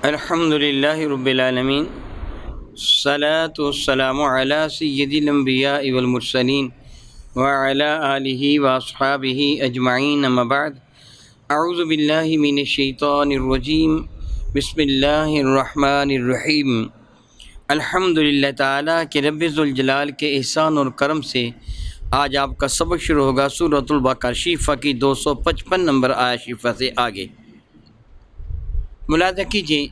الحمدللہ رب العالمین، الصلاۃ والسلام علی سید الانبیاء والمرسلین وعلی آلہ واصحابہ اجمعین، اما بعد، اعوذ باللہ من الشیطان الرجیم، بسم اللہ الرحمن الرحیم۔ الحمدللہ تعالیٰ کہ رب ذوالجلال کے احسان اور کرم سے آج آپ کا سبق شروع ہوگا سورۃ البقرہ شیفہ کی 255 نمبر آیت شیفہ سے آگے۔ ملاحظہ کیجیے،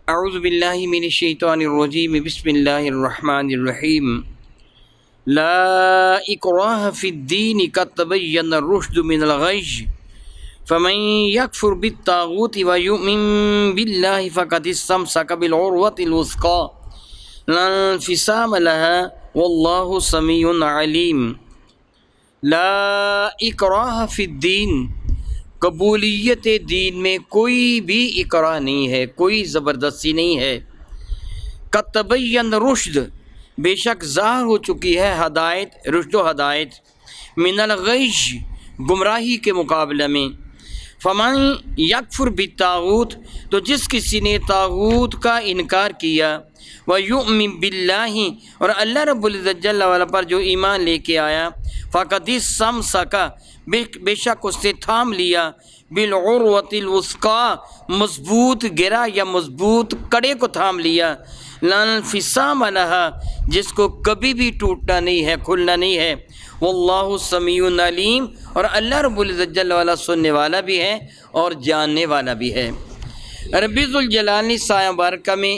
اعوذ باللہ من الشیطان الرجیم، بسم اللہ الرحمن الرحیم۔ لا اکراہ فی الدین قد تبین الرشد من الغی، فمن یکفر بالطاغوت ویؤمن باللہ فقد استمسک بالعروۃ الوثقی لا انفصام لها واللہ سمیع علیم۔ لا اکراہ فی الدین، قبولیت دین میں کوئی بھی اکراہ نہیں ہے، کوئی زبردستی نہیں ہے۔ قد تبین رشد، بے شک ظاہر ہو چکی ہے ہدایت، رشد و ہدایت، من الغی، گمراہی کے مقابلے میں۔ فمن یکفر بالطاغوت، تو جس کسی نے طاغوت کا انکار کیا، ویؤمن باللہ، اور اللہ رب العزت جل وعلا پر جو ایمان لے کے آیا، فقد استمسک، بے شک اس نے تھام لیا، بالعروۃ الوثقی، مضبوط گرہ یا مضبوط کڑے کو تھام لیا، لا انفصام لہا، جس کو کبھی بھی ٹوٹنا نہیں ہے، کھلنا نہیں ہے۔ واللہ سمیع علیم، اور اللہ رب العزت جل وعلا سننے والا بھی ہے اور جاننے والا بھی ہے۔ رب ذوالجلال نے سایہ مبارکہ میں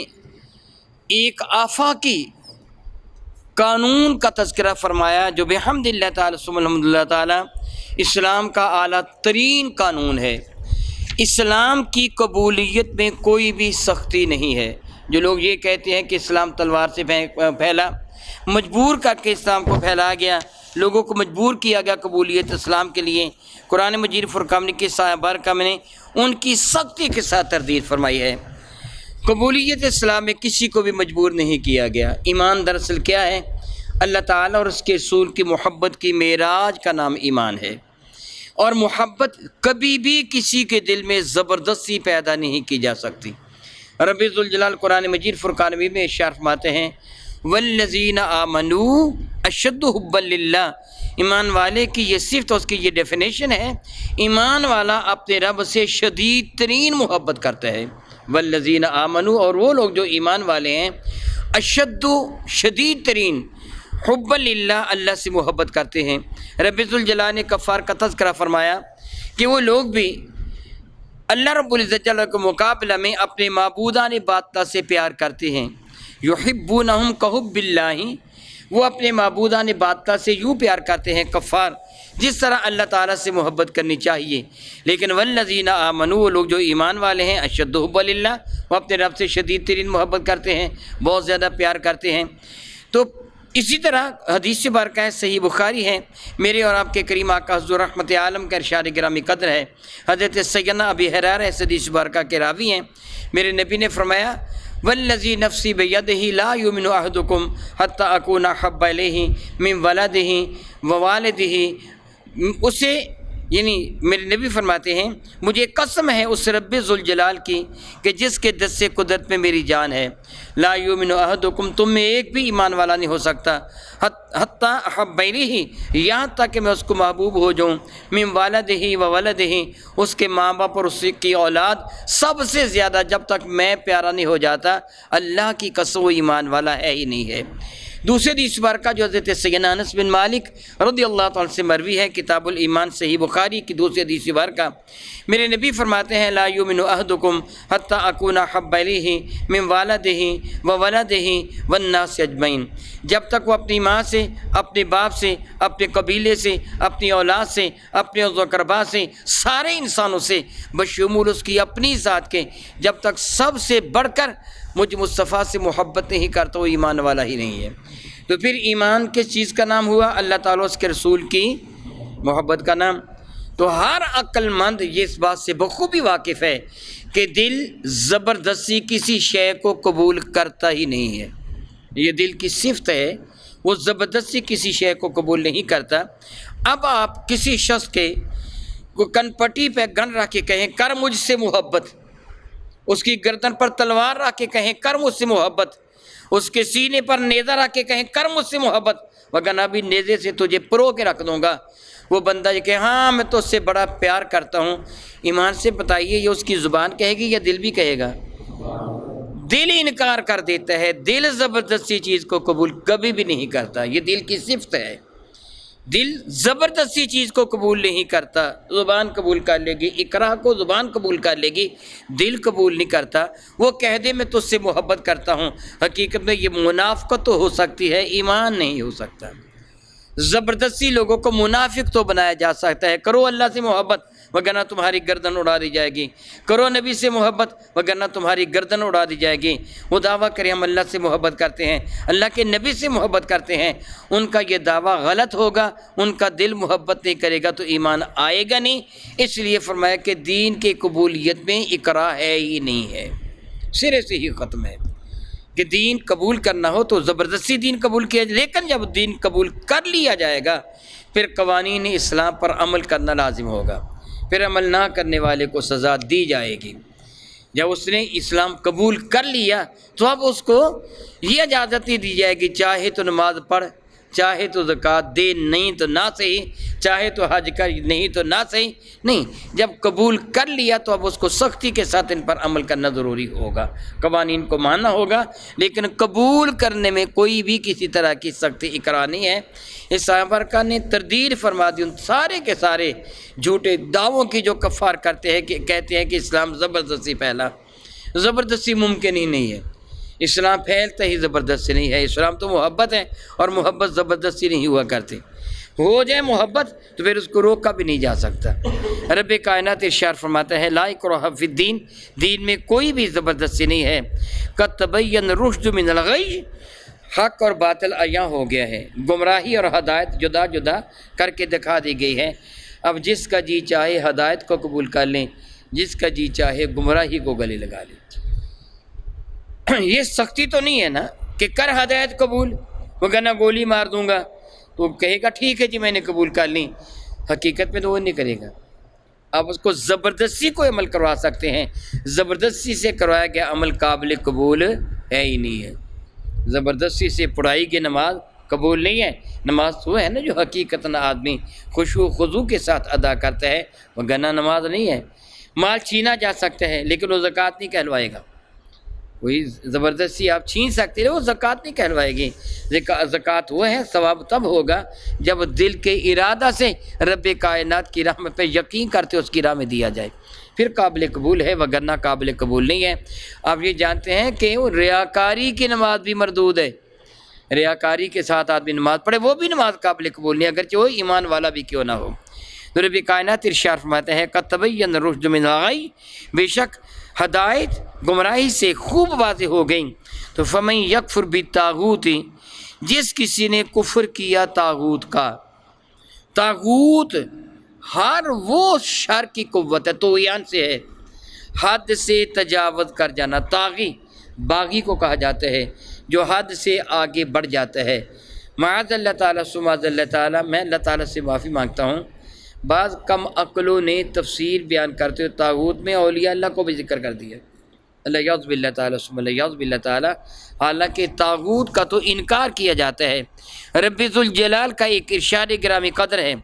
ایک آفاقی قانون کا تذکرہ فرمایا جو بحمد اللہ تعالیٰ ثم الحمد للہ تعالیٰ اسلام کا اعلیٰ ترین قانون ہے۔ اسلام کی قبولیت میں کوئی بھی سختی نہیں ہے۔ جو لوگ یہ کہتے ہیں کہ اسلام تلوار سے پھیلا، مجبور کر کے اسلام کو پھیلایا گیا، لوگوں کو مجبور کیا گیا قبولیت اسلام کے لیے، قرآن مجید فرقان کی سایہ بارکہ میں نے ان کی سختی کے ساتھ تردید فرمائی ہے۔ قبولیت اسلام میں کسی کو بھی مجبور نہیں کیا گیا۔ ایمان دراصل کیا ہے؟ اللہ تعالیٰ اور اس کے رسول کی محبت کی معراج کا نام ایمان ہے، اور محبت کبھی بھی کسی کے دل میں زبردستی پیدا نہیں کی جا سکتی۔ رب ذوالجلال قرآن مجید فرقان میں ارشاد فرماتے ہیں، والذین آمنوا اشد حبا للہ، ایمان والے کی یہ صفت، اس کی یہ ڈیفینیشن ہے، ایمان والا اپنے رب سے شدید ترین محبت کرتا ہے۔ والذین آمنوا، اور وہ لوگ جو ایمان والے ہیں، اشد، شدید ترین، حبا للہ، اللہ سے محبت کرتے ہیں۔ رب ذوالجلال نے کفار کا تذکرہ فرمایا کہ وہ لوگ بھی اللہ رب العزت جل کے مقابلہ میں اپنے معبودان باطلہ سے پیار کرتے ہیں۔ یحبونہم کحب اللہ، وہ اپنے معبودان باطلہ سے یوں پیار کرتے ہیں کفار جس طرح اللہ تعالیٰ سے محبت کرنی چاہیے۔ لیکن والذین آمنوا، وہ لوگ جو ایمان والے ہیں، اشد حب للہ، وہ اپنے رب سے شدید ترین محبت کرتے ہیں، بہت زیادہ پیار کرتے ہیں۔ تو اسی طرح حدیث بارکہ ہے، صحیح بخاری ہے، میرے اور آپ کے کریم آقا حضور رحمت عالم کا ارشاد گرامی قدر ہے، حضرت سیدنا ابی ہریرہ اس حدیث بارکہ کے راوی ہیں، میرے نبی نے فرمایا، والذی نفسی بیدہ لا یؤمن احدکم حتی اکون احب الیہ من ولدہ ووالدہ، اسے، یعنی میرے نبی فرماتے ہیں، مجھے قسم ہے اس رب ذوالجلال کی کہ جس کے دست قدرت میں میری جان ہے، لا یؤمن احدکم، تم میں ایک بھی ایمان والا نہیں ہو سکتا، حتی احب الیہ، یہاں تک کہ میں اس کو محبوب ہو جاؤں، من والدہ و ولدہ، اس کے ماں باپ اور اس کی اولاد سب سے زیادہ، جب تک میں پیارا نہیں ہو جاتا، اللہ کی قسم وہ ایمان والا ہے ہی نہیں ہے۔ دوسرے حدیث بارکہ جو حضرت سیدنا انس بن مالک رضی اللہ تعالیٰ سے مروی ہے، کتاب الایمان صحیح بخاری کی دوسری حدیث بارکہ، میرے نبی فرماتے ہیں، لا یؤمن احدکم حتی اکون احب الیہ من والدہ وولدہ والناس اجمعین، جب تک وہ اپنی ماں سے، اپنے باپ سے، اپنے قبیلے سے، اپنی اولاد سے، اپنے عزو اقربا سے، سارے انسانوں سے بشمول اس کی اپنی ذات کے، جب تک سب سے بڑھ کر مجھ مصطفیٰ سے محبت نہیں کرتا، وہ ایمان والا ہی نہیں ہے۔ تو پھر ایمان کس چیز کا نام ہوا؟ اللہ تعالیٰ اس کے رسول کی محبت کا نام۔ تو ہر عقل مند یہ اس بات سے بخوبی واقف ہے کہ دل زبردستی کسی شے کو قبول کرتا ہی نہیں ہے، یہ دل کی صفت ہے، وہ زبردستی کسی شے کو قبول نہیں کرتا۔ اب آپ کسی شخص کے کو کن پٹی پہ گن رکھ کے کہیں کر مجھ سے محبت، اس کی گردن پر تلوار رکھ کے کہیں کر مجھ سے محبت، اس کے سینے پر نیزہ رکھ کے کہیں کر مجھ سے محبت، وگرنہ بھی نیزے سے تجھے پرو کے رکھ دوں گا۔ وہ بندہ یہ کہ ہاں میں تو اس سے بڑا پیار کرتا ہوں، ایمان سے بتائیے یہ اس کی زبان کہے گی یا دل بھی کہے گا؟ دل انکار کر دیتا ہے، دل زبردستی چیز کو قبول کبھی بھی نہیں کرتا، یہ دل کی صفت ہے، دل زبردستی چیز کو قبول نہیں کرتا۔ زبان قبول کر لے گی، اقرار کو زبان قبول کر لے گی، دل قبول نہیں کرتا۔ وہ کہہ دے میں تجھ سے محبت کرتا ہوں، حقیقت میں یہ منافقت تو ہو سکتی ہے، ایمان نہیں ہو سکتا۔ زبردستی لوگوں کو منافق تو بنایا جا سکتا ہے، کرو اللہ سے محبت وگرنہ تمہاری گردن اڑا دی جائے گی، کرو نبی سے محبت وگرنہ تمہاری گردن اڑا دی جائے گی۔ وہ دعویٰ کریں ہم اللہ سے محبت کرتے ہیں، اللہ کے نبی سے محبت کرتے ہیں، ان کا یہ دعویٰ غلط ہوگا، ان کا دل محبت نہیں کرے گا تو ایمان آئے گا نہیں۔ اس لیے فرمایا کہ دین کی قبولیت میں اکراہ ہے ہی نہیں ہے، سرے سے ہی ختم ہے کہ دین قبول کرنا ہو تو زبردستی دین قبول کیا جائے، لیکن جب دین قبول کر لیا جائے گا پھر قوانین اسلام پر عمل کرنا لازم ہوگا، پھر عمل نہ کرنے والے کو سزا دی جائے گی۔ جب اس نے اسلام قبول کر لیا تو اب اس کو یہ اجازت نہیں دی جائے گی چاہے تو نماز پڑھ، چاہے تو زکوٰۃ دے، نہیں تو نہ صحیح، چاہے تو حج کر، نہیں تو نہ صحیح، نہیں۔ جب قبول کر لیا تو اب اس کو سختی کے ساتھ ان پر عمل کرنا ضروری ہوگا، قوانین کو ماننا ہوگا، لیکن قبول کرنے میں کوئی بھی کسی طرح کی سختی اقرار نہیں ہے۔ اس صحابہ نے تردید فرما دی ان سارے کے سارے جھوٹے دعووں کی جو کفار کرتے ہیں کہ کہتے ہیں کہ اسلام زبردستی پھیلا، زبردستی ممکن ہی نہیں ہے، اسلام پھیلتا ہی زبردستی نہیں ہے، اسلام تو محبت ہے اور محبت زبردستی نہیں ہوا کرتی، ہو جائے محبت تو پھر اس کو روکا بھی نہیں جا سکتا۔ رب کائنات ارشاد فرماتا ہے لا اکراہ فی الدین، دین میں کوئی بھی زبردستی نہیں ہے، قد تبین الرشد من الغی، حق اور باطل عیاں ہو گیا ہے، گمراہی اور ہدایت جدا جدا کر کے دکھا دی گئی ہے۔ اب جس کا جی چاہے ہدایت کو قبول کر لیں، جس کا جی چاہے گمراہی کو گلے لگا لیں۔ یہ سختی تو نہیں ہے نا کہ کر ہدایت قبول وگرنہ گولی مار دوں گا، تو کہے گا ٹھیک ہے جی میں نے قبول کر لی، حقیقت میں تو وہ نہیں کرے گا۔ آپ اس کو زبردستی کو عمل کروا سکتے ہیں، زبردستی سے کروایا گیا عمل قابل قبول ہے ہی نہیں ہے۔ زبردستی سے پڑھائی کی نماز قبول نہیں ہے، نماز تو ہے نا جو حقیقتاً آدمی خشوع و خضوع کے ساتھ ادا کرتا ہے، وگرنہ نماز نہیں ہے۔ مال چھینا جا سکتا ہے لیکن وہ زکوٰۃ نہیں کہلوائے گا، کوئی زبردستی آپ چھین سکتے ہیں وہ زکوٰۃ نہیں کہلوائے گی۔ زکوٰۃ وہ ہے، ثواب تب ہوگا جب دل کے ارادہ سے رب کائنات کی راہ پہ یقین کرتے اس کی راہ میں دیا جائے، پھر قابل قبول ہے، وگرنہ قابل قبول نہیں ہے۔ آپ یہ جانتے ہیں کہ ریاکاری کی نماز بھی مردود ہے، ریاکاری کے ساتھ آدمی نماز پڑھے وہ بھی نماز قابل قبول نہیں، اگرچہ وہ ایمان والا بھی کیوں نہ ہو۔ تو رب کائنات ارشاد فرماتے ہیں قد تبین الرشد من الغی، بے شک ہدایت گمراہی سے خوب واضح ہو گئی۔ تو فمن یکفر بالطاغوت، جس کسی نے کفر کیا طاغوت کا، طاغوت ہر وہ شر کی قوت ہے، طغیان سے ہے، حد سے تجاوز کر جانا، طاغی باغی کو کہا جاتا ہے جو حد سے آگے بڑھ جاتا ہے۔ معاذ اللہ تعالیٰ سماذ اللہ تعالیٰ، میں اللہ تعالیٰ سے معافی مانگتا ہوں، بعض کم عقلوں نے تفسیر بیان کرتے ہوئے طاغوت میں اولیاء اللہ کو بھی ذکر کر دیا، اللہ یعوذ باللہ تعالیٰ ثم اللہ یعوذ باللہ تعالیٰ، حالانکہ طاغوت کا تو انکار کیا جاتا ہے۔ رب ذوالجلال کا ایک ارشاد گرامی قدر ہے،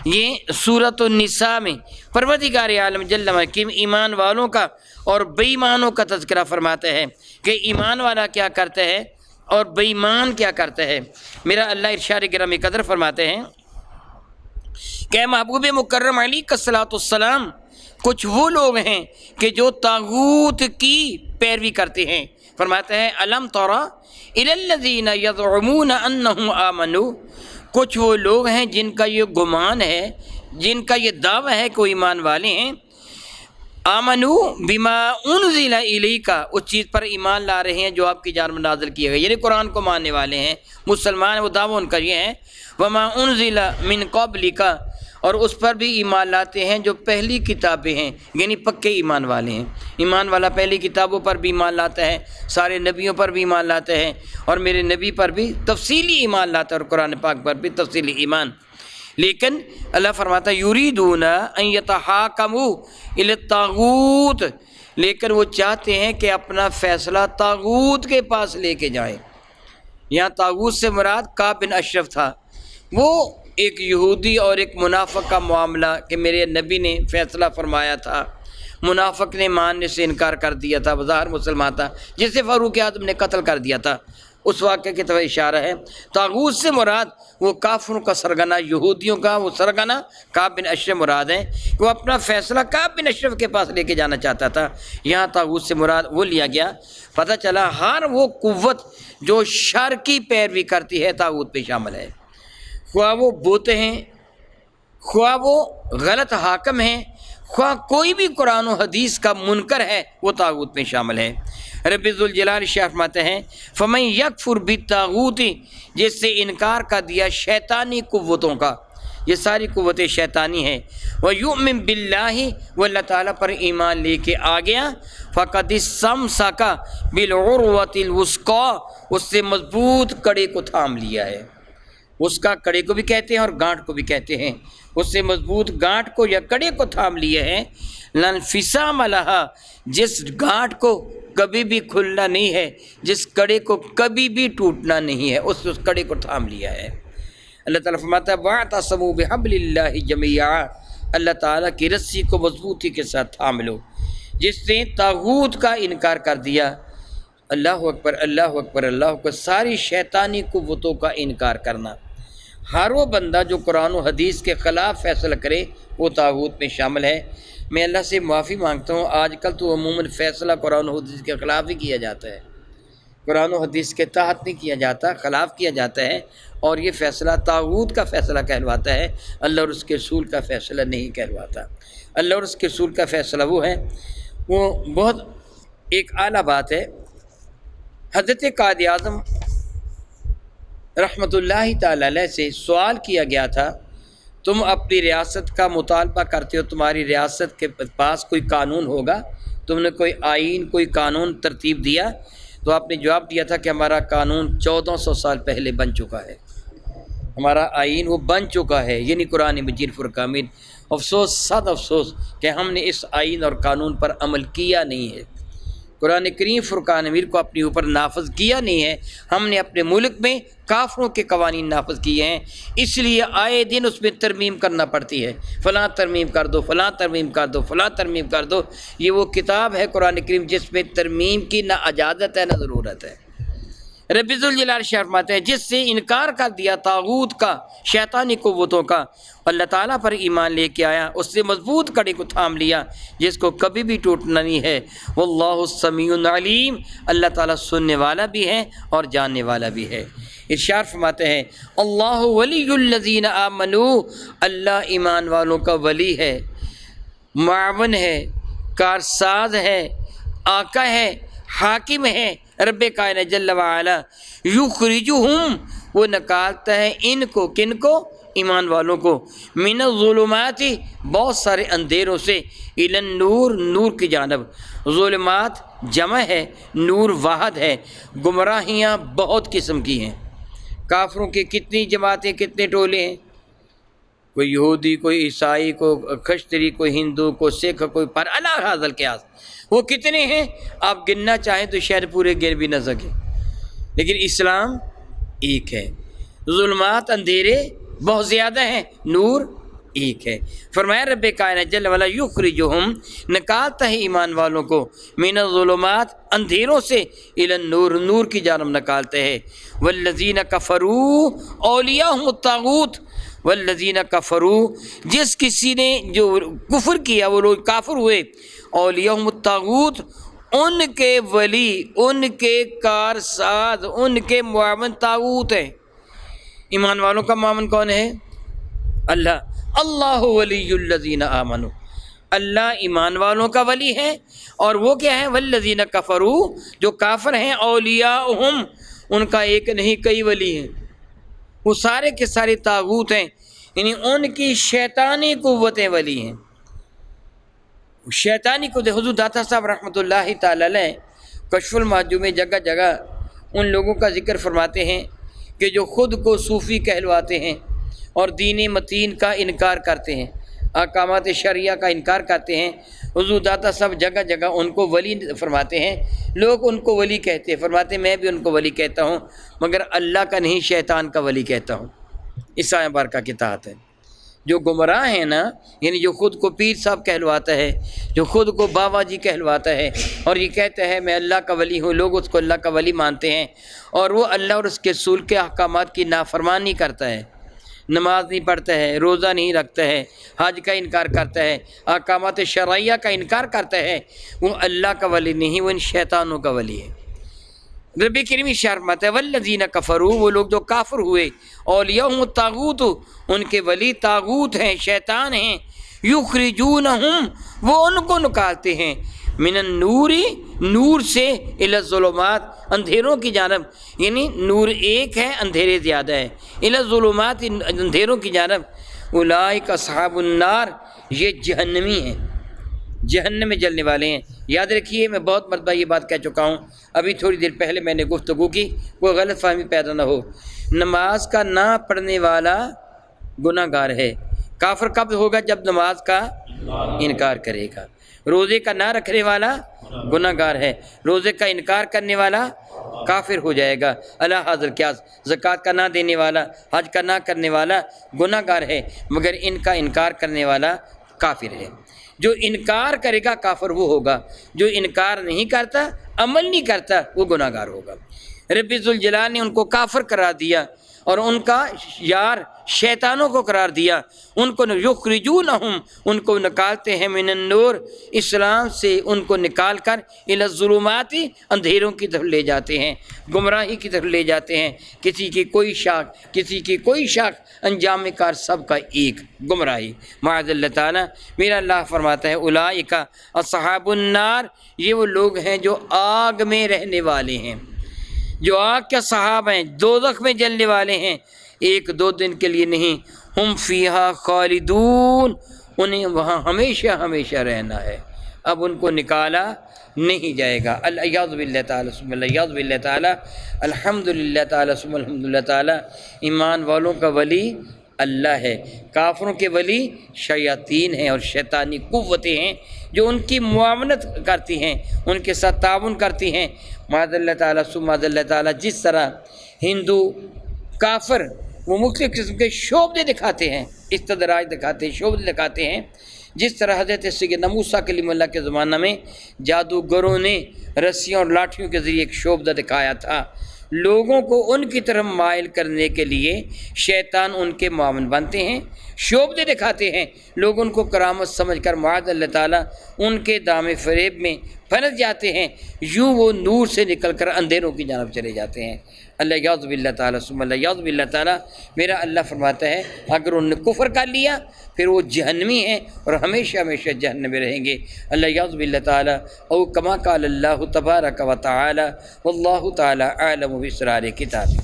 یہ سورۃ النساء میں پروردگار عالم جل حکیم ایمان والوں کا اور بے ایمانوں کا تذکرہ فرماتا ہے کہ ایمان والا کیا کرتا ہے اور بے ایمان کیا کرتا ہے۔ میرا اللہ ارشاد گرامی قدر فرماتے ہیں کہ محبوب مکرم علی کا صلاۃ والسلام، کچھ وہ لوگ ہیں کہ جو طاغوت کی پیروی کرتے ہیں، فرماتے ہیں الم تری الی الذین یزعمون انہم آمنوا، کچھ وہ لوگ ہیں جن کا یہ گمان ہے، جن کا یہ دعویٰ ہے کہ وہ ایمان والے ہیں، آمنو بما انزل الیک، اس چیز پر ایمان لا رہے ہیں جو آپ کی جانب نازل کیا گیا، یعنی قرآن کو ماننے والے ہیں، مسلمان، وہ دعویٰ ان کا یہ ہے، وما انزل من قبلک، اور اس پر بھی ایمان لاتے ہیں جو پہلی کتابیں ہیں، یعنی پکے ایمان والے ہیں۔ ایمان والا پہلی کتابوں پر بھی ایمان لاتا ہے، سارے نبیوں پر بھی ایمان لاتا ہے، اور میرے نبی پر بھی تفصیلی ایمان لاتا ہے، اور قرآن پاک پر بھی تفصیلی ایمان۔ لیکن اللہ فرماتا ہے یریدون ان یتحاکموا الی الطاغوت، لیکن وہ چاہتے ہیں کہ اپنا فیصلہ طاغوت کے پاس لے کے جائیں۔ یہاں طاغوت سے مراد کعب بن اشرف تھا، وہ ایک یہودی اور ایک منافق کا معاملہ کہ میرے نبی نے فیصلہ فرمایا تھا، منافق نے ماننے سے انکار کر دیا تھا، بظاہر مسلمان تھا، جسے فاروق اعظم نے قتل کر دیا تھا، اس واقعے کی طرف اشارہ ہے۔ طاغوت سے مراد وہ کافروں کا سرگنا، یہودیوں کا وہ سرگنا کعب بن اشرف مراد ہے کہ وہ اپنا فیصلہ کعب بن اشرف کے پاس لے کے جانا چاہتا تھا۔ یہاں طاغوت سے مراد وہ لیا گیا۔ پتہ چلا ہر وہ قوت جو شر کی پیروی کرتی ہے طاغوت پہ شامل ہے، خواہ وہ بوتے ہیں، خواہ وہ غلط حاکم ہیں، خواہ کوئی بھی قرآن و حدیث کا منکر ہے، وہ طاغوت میں شامل ہے۔ رب ذوالجلال شاہ فرماتے ہیں فَمَن يَكْفُرْ بِالطَّاغُوتِ، جس سے انکار کر دیا شیطانی قوتوں کا، یہ ساری قوتیں شیطانی ہیں، وَيُؤْمِن بِاللَّهِ، وہ اللہ تعالیٰ پر ایمان لے کے آ گیا، فَقَدِ اسْتَمْسَكَ بِالْعُرْوَةِ الْوُثْقَىٰ، اس سے مضبوط کڑے کو تھام لیا ہے۔ اس کا کڑے کو بھی کہتے ہیں اور گانٹھ کو بھی کہتے ہیں، اس سے مضبوط گانٹھ کو یا کڑے کو تھام لیا ہے۔ لَا انفصام لَهَا، جس گانٹھ کو کبھی بھی کھلنا نہیں ہے، جس کڑے کو کبھی بھی ٹوٹنا نہیں ہے، اس کڑے کو تھام لیا ہے۔ اللہ تعالیٰ فرماتا ہے وَاعْتَصِمُوا بِحَبْلِ اللَّهِ جَمِيعًا، اللہ تعالیٰ کی رسی کو مضبوطی کے ساتھ تھام لو۔ جس نے طاغوت کا انکار کر دیا، اللہ اکبر اللہ اکبر اللہ اکبر، ساری شیطانی قوتوں کا انکار کرنا، ہر وہ بندہ جو قرآن و حدیث کے خلاف فیصلہ کرے وہ طاغوت میں شامل ہے۔ میں اللہ سے معافی مانگتا ہوں، آج کل تو عموماً فیصلہ قرآن و حدیث کے خلاف ہی کیا جاتا ہے، قرآن و حدیث کے تحت نہیں کیا جاتا، خلاف کیا جاتا ہے، اور یہ فیصلہ طاغوت کا فیصلہ کہلواتا ہے، اللہ اور اس کے رسول کا فیصلہ نہیں کہلواتا۔ اللہ اور اس کے رسول کا فیصلہ وہ ہے، وہ بہت ایک اعلیٰ بات ہے۔ حضرت قائد اعظم رحمۃ اللہ تعالی علیہ سے سوال کیا گیا تھا، تم اپنی ریاست کا مطالبہ کرتے ہو، تمہاری ریاست کے پاس کوئی قانون ہوگا، تم نے کوئی آئین کوئی قانون ترتیب دیا؟ تو آپ نے جواب دیا تھا کہ ہمارا قانون 1400 سال پہلے بن چکا ہے، ہمارا آئین وہ بن چکا ہے، یعنی قرآن مجید فرقان۔ افسوس، صد افسوس کہ ہم نے اس آئین اور قانون پر عمل کیا نہیں ہے، قرآن کریم فرقان امیر کو اپنے اوپر نافذ کیا نہیں ہے، ہم نے اپنے ملک میں کافروں کے قوانین نافذ کیے ہیں، اس لیے آئے دن اس میں ترمیم کرنا پڑتی ہے، فلاں ترمیم کر دو، فلاں ترمیم کر دو، فلاں ترمیم کر دو۔ یہ وہ کتاب ہے قرآن کریم جس میں ترمیم کی نہ اجازت ہے نہ ضرورت ہے۔ رب ذوالجلال شاہ فرماتے ہیں جس سے انکار کر دیا طاغوت کا، شیطانی قوتوں کا، اللہ تعالیٰ پر ایمان لے کے آیا، اس سے مضبوط کڑے کو تھام لیا جس کو کبھی بھی ٹوٹنا نہیں ہے۔ واللہ السمیع العلیم، اللہ تعالیٰ سننے والا بھی ہے اور جاننے والا بھی ہے۔ ارشاد فرماتے ہیں اللہ ولی الذین آمنوا، اللہ ایمان والوں کا ولی ہے، معاون ہے، کارساز ہے، آقا ہے، حاکم ہے، رب کائنات جل وعلا۔ یخرجہم، وہ نکالتا ہے ان کو، کن کو؟ ایمان والوں کو، من الظلمات، بہت سارے اندھیروں سے، الی النور، نور کی جانب۔ ظلمات جمع ہے، نور واحد ہے۔ گمراہیاں بہت قسم کی ہیں، کافروں کی کتنی جماعتیں، کتنے ٹولے ہیں، کوئی یہودی، کوئی عیسائی، کوئی کشتری، کوئی ہندو، کوئی سکھ، کوئی پر اللہ حاضل قیاس، وہ کتنے ہیں آپ گننا چاہیں تو شاید پورے گر بھی نہ سکے، لیکن اسلام ایک ہے۔ ظلمات اندھیرے بہت زیادہ ہیں، نور ایک ہے۔ فرمایا رب کائنات جل وعلا یخرجہم، نکالتا ہے ایمان والوں کو، من الظلمات، اندھیروں سے، الی النور، نور کی جانب نکالتے ہیں۔ والذین کفروا اولیاءہم الطاغوت، والذین کفروا، جس کسی نے جو کفر کیا وہ لوگ کافر ہوئے، اولیاءہم الطاغوت، ان کے ولی، ان کے کارساز، ان کے معاون طاغوت ہیں۔ ایمان والوں کا معاون کون ہے؟ اللہ۔ اللہ ولی الذین آمنوا، اللہ ایمان والوں کا ولی ہے، اور وہ کیا ہے؟ والذین کفروا، جو کافر ہیں، اولیاءہم، ان کا ایک نہیں کئی ولی ہیں، وہ سارے کے سارے طاغوت ہیں، یعنی ان کی شیطانی قوتیں ولی ہیں۔ شیطانی کو حضور داتا صاحب رحمۃ اللہ تعالی علیہ کشف المحجوب میں جگہ جگہ ان لوگوں کا ذکر فرماتے ہیں کہ جو خود کو صوفی کہلواتے ہیں اور دین متین کا انکار کرتے ہیں۔ احکامات شرعیہ کا انکار کرتے ہیں، حضور داتا سب جگہ جگہ ان کو ولی فرماتے ہیں، لوگ ان کو ولی کہتے ہیں، فرماتے ہیں میں بھی ان کو ولی کہتا ہوں، مگر اللہ کا نہیں شیطان کا ولی کہتا ہوں۔ اس آیہ مبارکہ کے تحت ہے جو گمراہ ہیں نا، یعنی جو خود کو پیر صاحب کہلواتا ہے، جو خود کو بابا جی کہلواتا ہے اور یہ کہتا ہے میں اللہ کا ولی ہوں، لوگ اس کو اللہ کا ولی مانتے ہیں، اور وہ اللہ اور اس کے رسول کے احکامات کی نافرمانی کرتا ہے، نماز نہیں پڑھتا ہے، روزہ نہیں رکھتا ہے، حج کا انکار کرتا ہے، احکامات شرعیہ کا انکار کرتا ہے، وہ اللہ کا ولی نہیں، وہ ان شیطانوں کا ولی ہے۔ رب کریم شرمت ہے والذین کفروا، وہ لوگ جو کافر ہوئے، اولیاءہم الطاغوت، ان کے ولی طاغوت ہیں، شیطان ہیں، یخرجونہم، وہ ان کو نکالتے ہیں، من النور، نور سے، الی الظلمات، اندھیروں کی جانب، یعنی نور ایک ہے اندھیرے زیادہ ہے، الی الظلمات، اندھیروں کی جانب، اولئک اصحاب النار، یہ جہنمی ہیں، جہنم میں جلنے والے ہیں۔ یاد رکھیے میں بہت مرتبہ یہ بات کہہ چکا ہوں، ابھی تھوڑی دیر پہلے میں نے گفتگو کی، کوئی غلط فہمی پیدا نہ ہو، نماز کا نہ پڑھنے والا گناہ گار ہے۔ کافر کب ہوگا؟ جب نماز کا انکار کرے گا۔ روزے کا نہ رکھنے والا گناہ گار ہے، روزے کا انکار کرنے والا کافر ہو جائے گا۔ اللہ حاضر کیا زکوٰۃ کا نہ دینے والا، حج کا نہ کرنے والا گناہ گار ہے، مگر ان کا انکار کرنے والا کافر ہے۔ جو انکار کرے گا کافر وہ ہوگا، جو انکار نہیں کرتا، عمل نہیں کرتا، وہ گناہ گار ہوگا۔ رب ذوالجلال نے ان کو کافر قرار دیا اور ان کا یار شیطانوں کو قرار دیا، ان کو یخرجونہم، ان کو نکالتے ہیں، من النور، اسلام سے ان کو نکال کر الی الظلمات، اندھیروں کی طرف لے جاتے ہیں، گمراہی کی طرف لے جاتے ہیں، کسی کی کوئی شاخ، کسی کی کوئی شاخ، انجام کار سب کا ایک، گمراہی۔ معاذ اللہ تعالیٰ، میرا اللہ فرماتا ہے اولئک اصحاب النار، یہ وہ لوگ ہیں جو آگ میں رہنے والے ہیں، جو آگ کے صحاب ہیں، دوزخ میں جلنے والے ہیں، ایک دو دن کے لیے نہیں، ہم فیہا خالدون، انہیں وہاں ہمیشہ ہمیشہ رہنا ہے، اب ان کو نکالا نہیں جائے گا۔ الیاذ باللہ تعالیٰ ثم الیاذ باللہ تعالیٰ، الحمدللہ تعالیٰ ثم الحمدللہ تعالیٰ، ایمان والوں کا ولی اللہ ہے، کافروں کے ولی شیاطین ہیں اور شیطانی قوتیں ہیں جو ان کی معاونت کرتی ہیں، ان کے ساتھ تعاون کرتی ہیں۔ معاذ اللہ تعالیٰ ثم معاذ اللہ تعالیٰ، جس طرح ہندو کافر وہ مختلف قسم کے شعبے دکھاتے ہیں، استدراج دکھاتے ہیں، شعبے دکھاتے ہیں، جس طرح حضرت سیدنا موسیٰ کلیم اللہ کے زمانہ میں جادوگروں نے رسیوں اور لاٹھیوں کے ذریعے ایک شعبہ دکھایا تھا، لوگوں کو ان کی طرف مائل کرنے کے لیے شیطان ان کے معاون بنتے ہیں، شعبے دکھاتے ہیں، لوگ ان کو کرامت سمجھ کر معاذ اللہ تعالیٰ ان کے دام فریب میں پھنس جاتے ہیں، یوں وہ نور سے نکل کر اندھیروں کی جانب چلے جاتے ہیں۔ اللہ یعوذ باللہ تعالیٰ ثم اللہ یعوذ باللہ تعالیٰ، میرا اللہ فرماتا ہے اگر انہوں نے کفر کر لیا پھر وہ جہنمی ہیں اور ہمیشہ ہمیشہ جہنم میں رہیں گے۔ اللہ یعوذ باللہ تعالیٰ، او کما قال اللہ تبارک و تعالی، واللہ تعالی اعلم باسرار کتاب۔